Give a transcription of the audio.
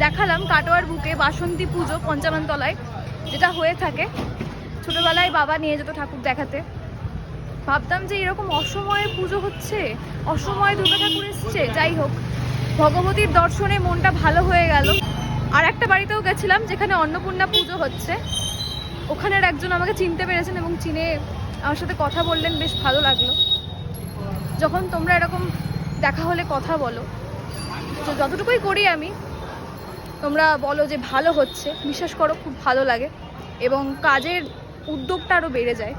দেখালাম কাটোয়ার বুকে বাসন্তী পুজো পঞ্চানন তলায় যেটা হয়ে থাকে। ছোটোবেলায় বাবা নিয়ে যেত ঠাকুর দেখাতে। ভাবতাম যে এরকম অসময়ে পুজো হচ্ছে, অসময়ে দুর্গা ঠাকুর এসছে। যাই হোক, ভগবতীর দর্শনে মনটা ভালো হয়ে গেল। আর একটা বাড়িতেও গেছিলাম যেখানে অন্নপূর্ণা পুজো হচ্ছে। ওখানের একজন আমাকে চিনতে পেরেছেন এবং চিনে আমার সাথে কথা বললেন, বেশ ভালো লাগলো। যখন তোমরা এরকম দেখা হলে কথা বলো, তো যতটুকুই করি আমি, তোমরা বলো যে ভালো হচ্ছে, বিশ্বাস করো খুব ভালো লাগে এবং কাজের উদ্যোগটা আরও বেড়ে যায়।